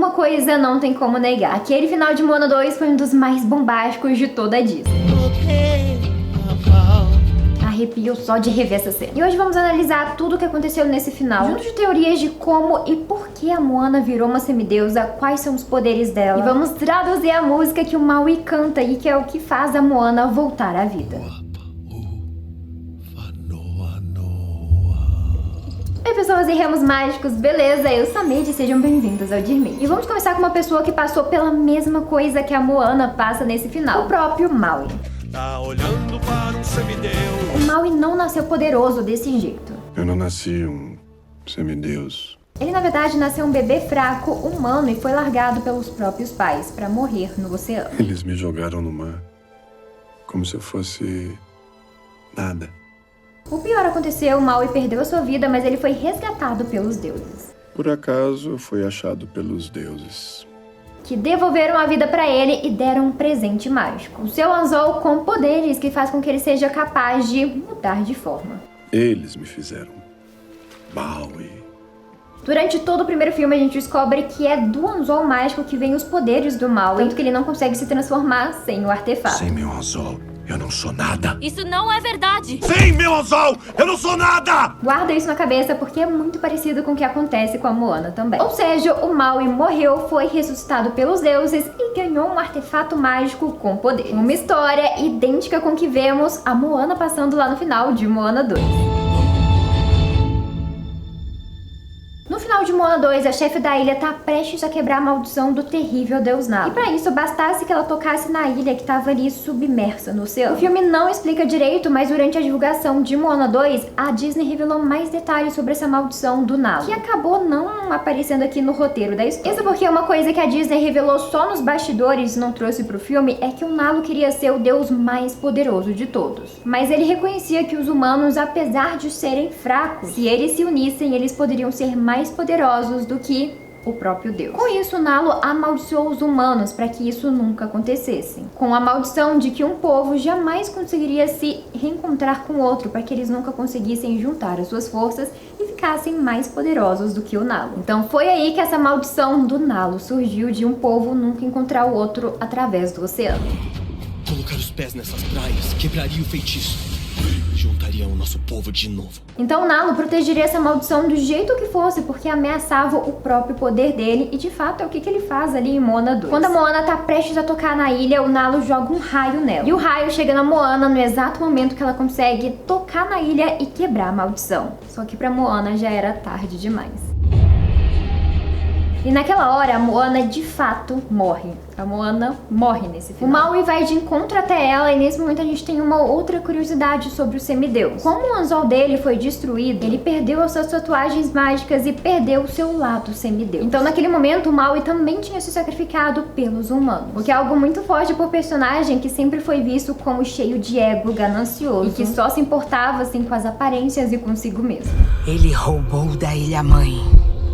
uma coisa não tem como negar. Aquele final de Moana 2 foi um dos mais bombásticos de toda a Disney. Arrepio só de rever essa cena. E hoje vamos analisar tudo o que aconteceu nesse final, junto de teorias de como e por que a Moana virou uma semideusa, quais são os poderes dela. E vamos traduzir a música que o Maui canta e que é o que faz a Moana voltar à vida. Oi pessoas e remos mágicos, beleza? Eu sou a Mid e sejam bem-vindos ao Dear Mid. E vamos começar com uma pessoa que passou pela mesma coisa que a Moana passa nesse final, o próprio Maui. Tá olhando para um semideus. O Maui não nasceu poderoso desse jeito. Eu não nasci um semideus. Ele na verdade nasceu um bebê fraco, humano, e foi largado pelos próprios pais pra morrer no oceano. Eles me jogaram no mar, como se eu fosse nada. O pior aconteceu, o Maui perdeu a sua vida, mas ele foi resgatado pelos deuses, Por acaso, foi achado pelos deuses. que devolveram a vida pra ele e deram um presente mágico. O seu anzol com poderes que faz com que ele seja capaz de mudar de forma. Eles me fizeram Maui. Durante todo o primeiro filme a gente descobre que é do anzol mágico que vem os poderes do Maui, tanto que ele não consegue se transformar sem o artefato. Sem meu anzol, eu não sou nada. Isso não é verdade! Sem meu anzol, eu não sou nada! Guarda isso na cabeça porque é muito parecido com o que acontece com a Moana também. Ou seja, o Maui morreu, foi ressuscitado pelos deuses e ganhou um artefato mágico com poder. Uma história idêntica com o que vemos a Moana passando lá no final de Moana 2. No final de Moana 2, a chefe da ilha tá prestes a quebrar a maldição do terrível deus Nala. E pra isso, bastasse que ela tocasse na ilha que tava ali submersa no oceano. O filme não explica direito, mas durante a divulgação de Moana 2, a Disney revelou mais detalhes sobre essa maldição do Nala, que acabou não aparecendo aqui no roteiro da história. Isso porque uma coisa que a Disney revelou só nos bastidores e não trouxe pro filme é que o Nala queria ser o deus mais poderoso de todos. Mas ele reconhecia que os humanos, apesar de serem fracos, se eles se unissem, eles poderiam ser mais poderosos do que o próprio Deus. Com isso, Nala amaldiçoou os humanos para que isso nunca acontecesse, com a maldição de que um povo jamais conseguiria se reencontrar com outro, para que eles nunca conseguissem juntar as suas forças e ficassem mais poderosos do que o Nala. Então foi aí que essa maldição do Nala surgiu, de um povo nunca encontrar o outro através do oceano. Colocar os pés nessas praias quebraria o feitiço. Juntaria o nosso povo de novo. Então Nala protegeria essa maldição do jeito que fosse, porque ameaçava o próprio poder dele, e de fato é o que ele faz ali em Moana 2. Quando a Moana tá prestes a tocar na ilha, o Nala joga um raio nela. E o raio chega na Moana no exato momento que ela consegue tocar na ilha e quebrar a maldição. Só que pra Moana já era tarde demais. E naquela hora, a Moana de fato morre. A Moana morre nesse final. O Maui vai de encontro até ela, e nesse momento a gente tem uma outra curiosidade sobre o semideus. Como o anzol dele foi destruído, ele perdeu as suas tatuagens mágicas e perdeu o seu lado semideus. Então naquele momento, o Maui também tinha se sacrificado pelos humanos. O que é algo muito forte pro personagem, que sempre foi visto como cheio de ego, ganancioso, e que só se importava assim com as aparências e consigo mesmo. Ele roubou da ilha-mãe.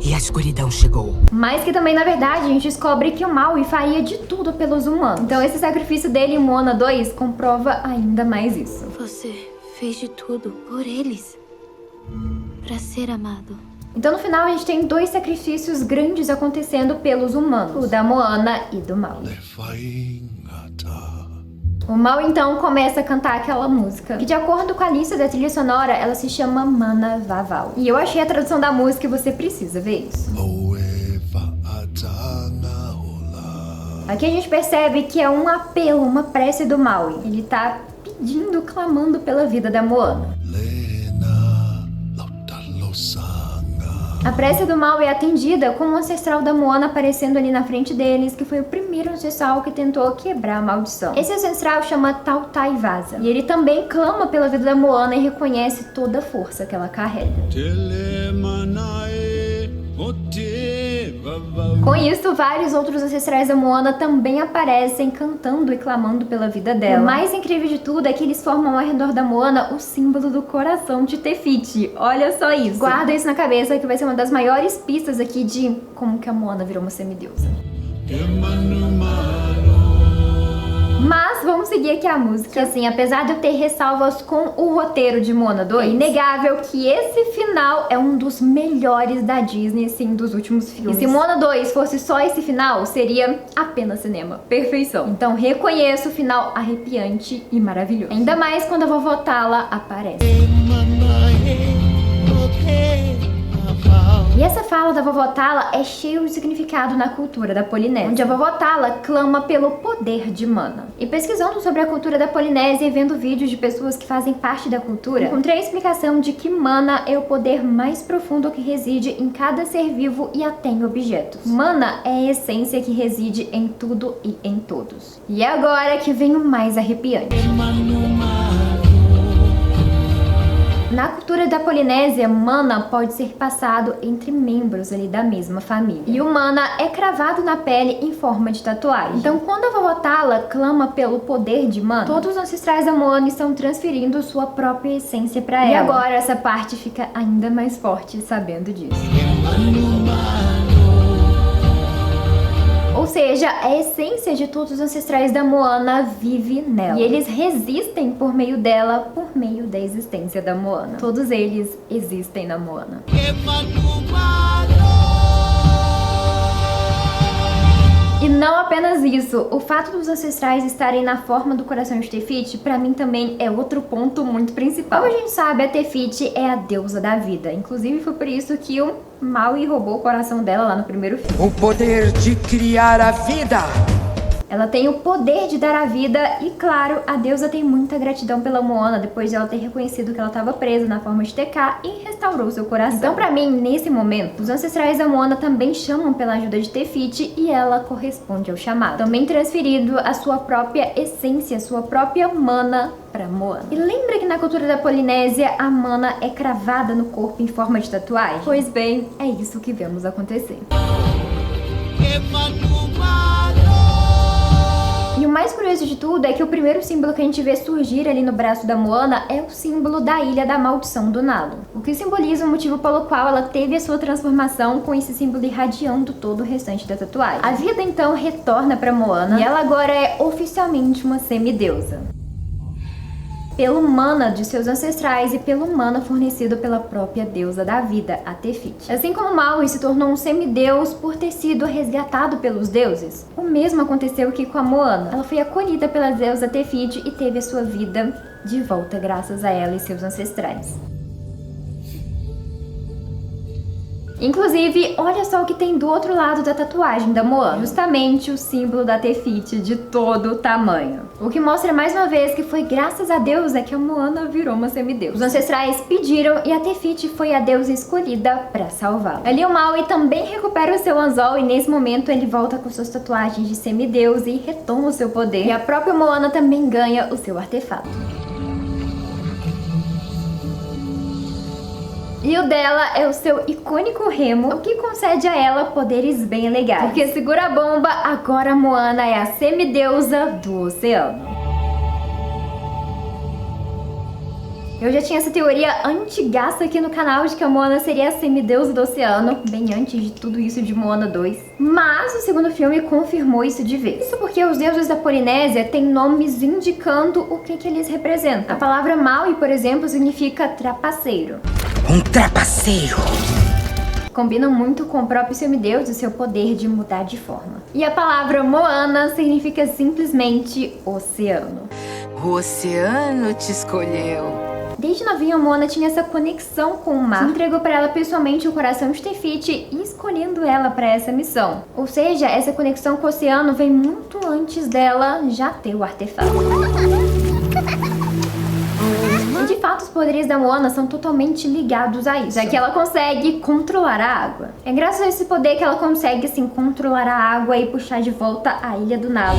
E a escuridão chegou. Mas que também, na verdade, a gente descobre que o Maui faria de tudo pelos humanos. Então esse sacrifício dele em Moana 2 comprova ainda mais isso. Você fez de tudo por eles. Pra ser amado. Então no final a gente tem dois sacrifícios grandes acontecendo pelos humanos. O da Moana e do Maui. O Maui então começa a cantar aquela música, que de acordo com a lista da trilha sonora, ela se chama Mana Vaval. E eu achei a tradução da música e você precisa ver isso. Aqui a gente percebe que é um apelo, uma prece do Maui. Ele tá pedindo, clamando pela vida da Moana. A prece do Maui é atendida com o ancestral da Moana aparecendo ali na frente deles, que foi o primeiro ancestral que tentou quebrar a maldição. Esse ancestral chama Tautaivaza, e ele também clama pela vida da Moana e reconhece toda a força que ela carrega. Com isso, vários outros ancestrais da Moana também aparecem cantando e clamando pela vida dela. O mais incrível de tudo é que eles formam ao redor da Moana o símbolo do coração de Te Fiti. Olha só isso. Guarda isso na cabeça, que vai ser uma das maiores pistas aqui de como que a Moana virou uma semideusa. Mas vamos seguir aqui a música. Que, assim, apesar de eu ter ressalvas com o roteiro de Moana 2, é inegável que esse final é um dos melhores da Disney, assim, dos últimos filmes. E se Moana 2 fosse só esse final, seria apenas cinema. Perfeição. Então reconheço o final arrepiante e maravilhoso. Ainda mais quando a vovó Tala aparece. E essa fala da vovó Tala é cheia de significado na cultura da Polinésia, onde a vovó Tala clama pelo poder de Mana. E pesquisando sobre a cultura da Polinésia e vendo vídeos de pessoas que fazem parte da cultura, encontrei a explicação de que Mana é o poder mais profundo que reside em cada ser vivo e até em objetos. Mana é a essência que reside em tudo e em todos. E é agora que vem o mais arrepiante. Na cultura da Polinésia, Mana pode ser passado entre membros ali da mesma família. E o Mana é cravado na pele em forma de tatuagem. Então, quando a vovó Tala clama pelo poder de Mana, todos os ancestrais da Moana estão transferindo sua própria essência para ela. E agora essa parte fica ainda mais forte sabendo disso. Ou seja, a essência de todos os ancestrais da Moana vive nela. E eles resistem por meio dela, por meio da existência da Moana. Todos eles existem na Moana. E não apenas isso, o fato dos ancestrais estarem na forma do coração de Te Fiti, pra mim também é outro ponto muito principal. Como a gente sabe, a Te Fiti é a deusa da vida. Inclusive foi por isso que o Maui roubou o coração dela lá no primeiro filme. O poder de criar a vida. Ela tem o poder de dar a vida e, claro, a deusa tem muita gratidão pela Moana depois de ela ter reconhecido que ela estava presa na forma de Te-Kā e restaurou seu coração. Então, pra mim, nesse momento, os ancestrais da Moana também chamam pela ajuda de Te Fiti e ela corresponde ao chamado, também transferindo a sua própria essência, a sua própria Mana pra Moana. E lembra que na cultura da Polinésia a Mana é cravada no corpo em forma de tatuagem? Pois bem, é isso que vemos acontecer. E o mais curioso de tudo é que o primeiro símbolo que a gente vê surgir ali no braço da Moana é o símbolo da Ilha da Maldição do Nalo, o que simboliza o motivo pelo qual ela teve a sua transformação, com esse símbolo irradiando todo o restante da tatuagem. A vida então retorna pra Moana e ela agora é oficialmente uma semideusa, pelo mana de seus ancestrais e pelo mana fornecido pela própria deusa da vida, a Te Fiti. Assim como Maui se tornou um semideus por ter sido resgatado pelos deuses, o mesmo aconteceu aqui com a Moana. Ela foi acolhida pela deusa Te Fiti e teve a sua vida de volta graças a ela e seus ancestrais. Inclusive, olha só o que tem do outro lado da tatuagem da Moana. Justamente o símbolo da Te Fiti de todo o tamanho. O que mostra mais uma vez que foi graças a deusa que a Moana virou uma semideusa. Os ancestrais pediram e a Te Fiti foi a deusa escolhida para salvá-la. Ali o Maui também recupera o seu anzol e nesse momento ele volta com suas tatuagens de semideus e retoma o seu poder. E a própria Moana também ganha o seu artefato. E o dela é o seu icônico remo, o que concede a ela poderes bem legais. Porque segura a bomba, agora a Moana é a semideusa do oceano. Eu já tinha essa teoria antigaça aqui no canal de que a Moana seria a semideusa do oceano, bem antes de tudo isso de Moana 2. Mas o segundo filme confirmou isso de vez. Isso porque os deuses da Polinésia têm nomes indicando o que eles representam. A palavra Maui, por exemplo, significa trapaceiro. Um trapaceiro. Combina muito com o próprio semideus e seu poder de mudar de forma. E a palavra Moana significa simplesmente oceano. O oceano te escolheu. Desde novinha, a Moana tinha essa conexão com o mar, que entregou para ela pessoalmente o coração de Te Fiti e escolhendo ela para essa missão. Ou seja, essa conexão com o oceano vem muito antes dela já ter o artefato. E de fato, os poderes da Moana são totalmente ligados a isso, já que ela consegue controlar a água. É graças a esse poder que ela consegue, assim, controlar a água e puxar de volta a Ilha do Nalo.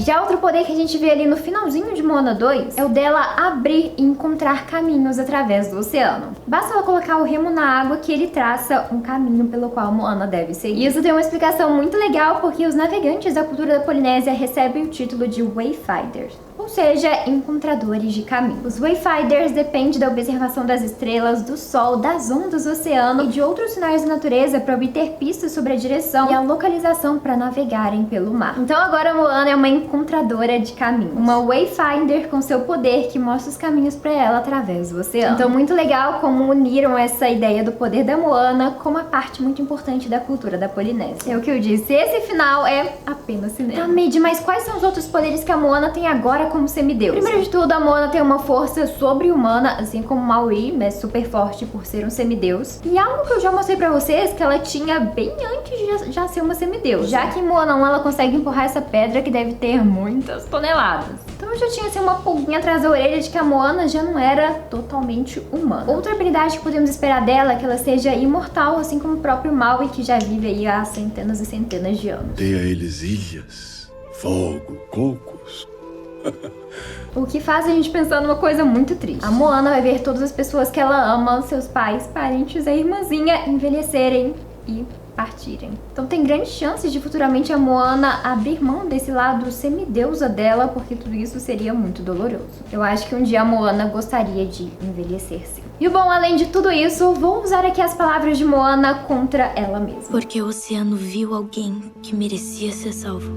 Já outro poder que a gente vê ali no finalzinho de Moana 2 é o dela abrir e encontrar caminhos através do oceano. Basta ela colocar o remo na água que ele traça um caminho pelo qual Moana deve seguir. E isso tem uma explicação muito legal porque os navegantes da cultura da Polinésia recebem o título de Wayfinders. Ou seja, encontradores de caminho. Os Wayfinders dependem da observação das estrelas, do sol, das ondas do oceano e de outros sinais da natureza para obter pistas sobre a direção e a localização para navegarem pelo mar. Então agora a Moana é uma encontradora de caminhos, uma Wayfinder com seu poder que mostra os caminhos para ela através do oceano. Então muito legal como uniram essa ideia do poder da Moana com uma parte muito importante da cultura da Polinésia. É o que eu disse, esse final é apenas cinema. Tá, Mid, mas quais são os outros poderes que a Moana tem agora como semideus? Primeiro de tudo, a Moana tem uma força sobre-humana, assim como Maui, mas super forte por ser um semideus. E algo que eu já mostrei pra vocês que ela tinha bem antes de já ser uma semideus. Já que em Moana 1 ela consegue empurrar essa pedra que deve ter muitas toneladas. Então eu já tinha assim uma pulguinha atrás da orelha de que a Moana já não era totalmente humana. Outra habilidade que podemos esperar dela é que ela seja imortal, assim como o próprio Maui, que já vive aí há centenas e centenas de anos. Dei a eles ilhas, fogo, cocos. O que faz a gente pensar numa coisa muito triste. A Moana vai ver todas as pessoas que ela ama, seus pais, parentes e a irmãzinha envelhecerem e partirem. Então tem grandes chances de futuramente a Moana abrir mão desse lado semideusa dela, porque tudo isso seria muito doloroso. Eu acho que um dia a Moana gostaria de envelhecer sim. E bom, além de tudo isso, vou usar aqui as palavras de Moana contra ela mesma. Porque o oceano viu alguém que merecia ser salvo.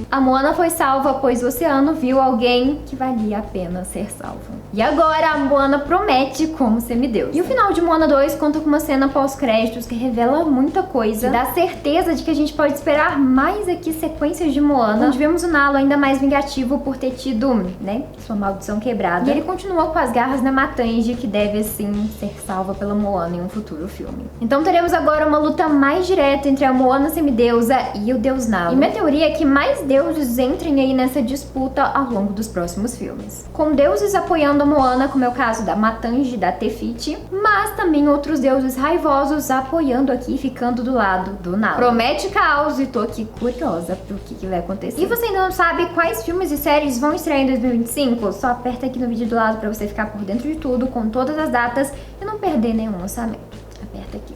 A Moana foi salva, pois o oceano viu alguém que valia a pena ser salvo. E agora a Moana promete como semideus. E o final de Moana 2 conta com uma cena pós-créditos que revela muita coisa, dá certeza de que a gente pode esperar mais aqui sequências de Moana, onde vemos o Nalo ainda mais vingativo por ter tido, né, sua maldição quebrada. E ele continuou com as garras na Matange, que deve assim ser salva pela Moana em um futuro filme. Então teremos agora uma luta mais direta entre a Moana semideusa e o deus Nalo. E minha teoria é que mais deuses entrem aí nessa disputa ao longo dos próximos filmes. Com deuses apoiando a Moana, como é o caso da Matange e da Tefiti, mas também outros deuses raivosos apoiando aqui, ficando do lado do Nalo. Promete caos e tô aqui curiosa pro que vai acontecer. E você ainda não sabe quais filmes e séries vão estrear em 2025? Só aperta aqui no vídeo do lado pra você ficar por dentro de tudo, com todas as datas e não perder nenhum lançamento. Aperta aqui.